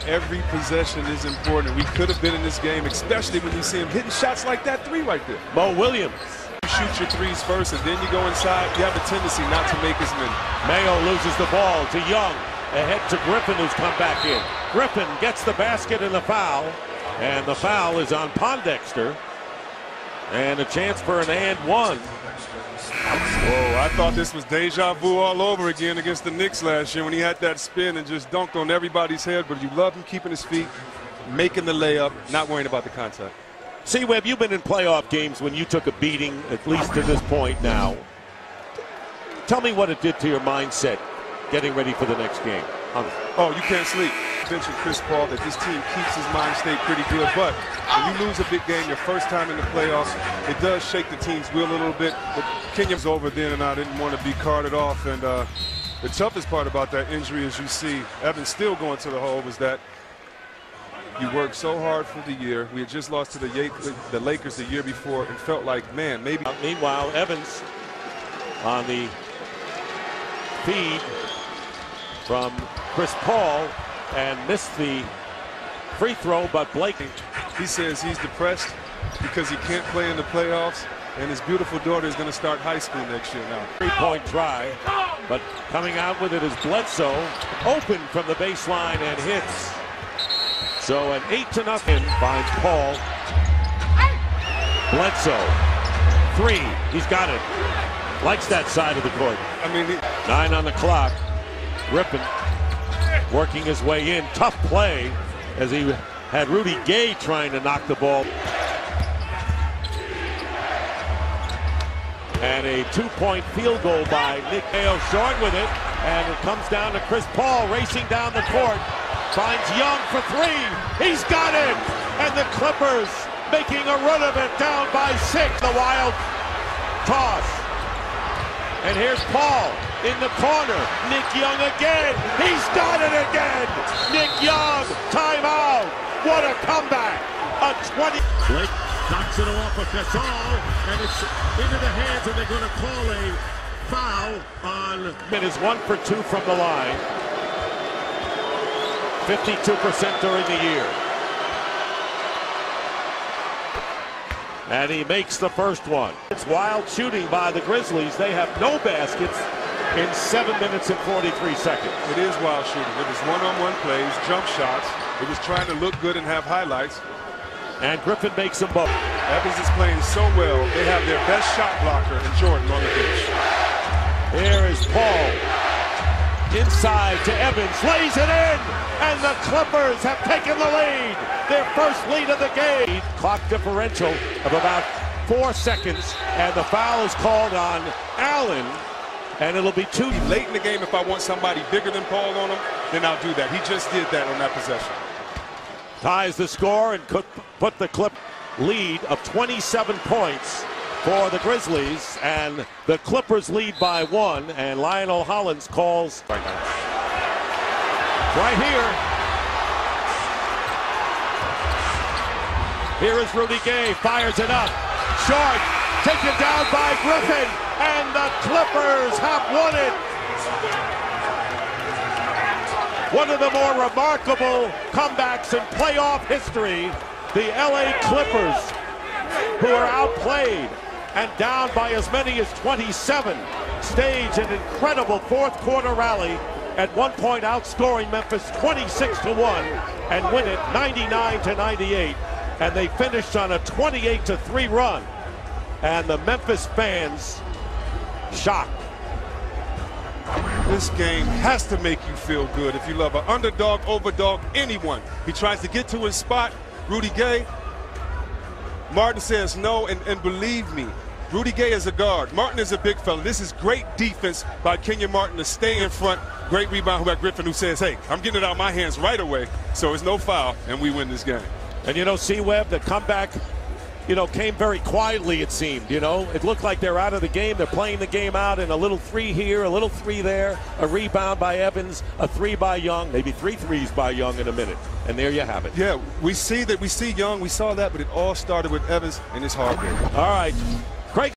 every possession is important. We could have been in this game, especially when you see him hitting shots like that three right there. Mo Williams. You shoot your threes first, and then you go inside. You have a tendency not to make as many. Mayo loses the ball to Young. Ahead to Griffin, who's come back in. Griffin gets the basket and the foul. And the foul is on Pondexter. And a chance for an and one. Oh, I thought this was deja vu all over again against the Knicks last year when he had that spin and just dunked on everybody's head. But you love him keeping his feet, making the layup, not worrying about the contact. See, Webb, you've been in playoff games when you took a beating, at least to this point now. Tell me what it did to your mindset getting ready for the next game. Oh, you can't sleep. Mentioned Chris Paul that this team keeps his mind state pretty good, but when you lose a big game your first time in the playoffs, it does shake the team's wheel a little bit. But Kenyon's over then, and I didn't want to be carted off. And the toughest part about that injury, as you see, Evans still going to the hole, was that you worked so hard for the year. We had just lost to the Lakers the year before and felt like, man, maybe. Meanwhile, Evans on the feed from Chris Paul and missed the free throw, but Blake. He says he's depressed because he can't play in the playoffs, and his beautiful daughter is going to start high school next year now. Three-point try, but coming out with it is Bledsoe, open from the baseline and hits. So an 8-0 finds Paul. Bledsoe, three, he's got it. Likes that side of the court. I mean, 9 on the clock. Griffin working his way in. Tough play as he had Rudy Gay trying to knock the ball. And a 2-point field goal by Nick Mayo, short with it. And it comes down to Chris Paul racing down the court. Finds Young for three. He's got it. And the Clippers making a run of it, down by 6. The Wild toss. And here's Paul in the corner. Nick Young again. He's got it again. Nick Young, timeout. What a comeback. A 20. Blake knocks it off of Gasol, and it's into the hands, and they're going to call a foul on. It is 1 for 2 from the line. 52% during the year. And he makes the first one. It's wild shooting by the Grizzlies. They have no baskets in 7 minutes and 43 seconds. It is wild shooting. It was one-on-one plays, jump shots. It was trying to look good and have highlights. And Griffin makes them both. Evans is playing so well. They have their best shot blocker in Jordan on the bench. Here is Paul. Inside to Evans. Lays it in. And the Clippers have taken the lead. Their first lead of the game. Clock differential of about 4 seconds. And the foul is called on Allen. And it'll be 2. Late in the game, if I want somebody bigger than Paul on him, then I'll do that. He just did that on that possession. Ties the score and could put the Clip lead of 27 points for the Grizzlies. And the Clippers lead by 1. And Lionel Hollins calls right here. Here is Rudy Gay, fires it up. Short, taken down by Griffin. And the Clippers have won it. One of the more remarkable comebacks in playoff history. The LA Clippers, who are outplayed and down by as many as 27, stage an incredible fourth quarter rally, at one point outscoring Memphis 26-1 and win it 99-98. And they finished on a 28-3 run. And the Memphis fans shocked. This game has to make you feel good if you love an underdog, overdog, anyone. He tries to get to his spot. Rudy Gay. Martin says no, and believe me, Rudy Gay is a guard. Martin is a big fella. This is great defense by Kenyon Martin to stay in front. Great rebound by Griffin, who says, hey, I'm getting it out of my hands right away. So it's no foul, and we win this game. And you know, C-Webb, the comeback, you know, came very quietly, it seemed. You know, it looked like they're out of the game. They're playing the game out, and a little 3 here, a little 3 there, a rebound by Evans, a 3 by Young, maybe 3 threes by Young in a minute. And there you have it. Yeah, we see Young, we saw that, but it all started with Evans and his hard work. All right.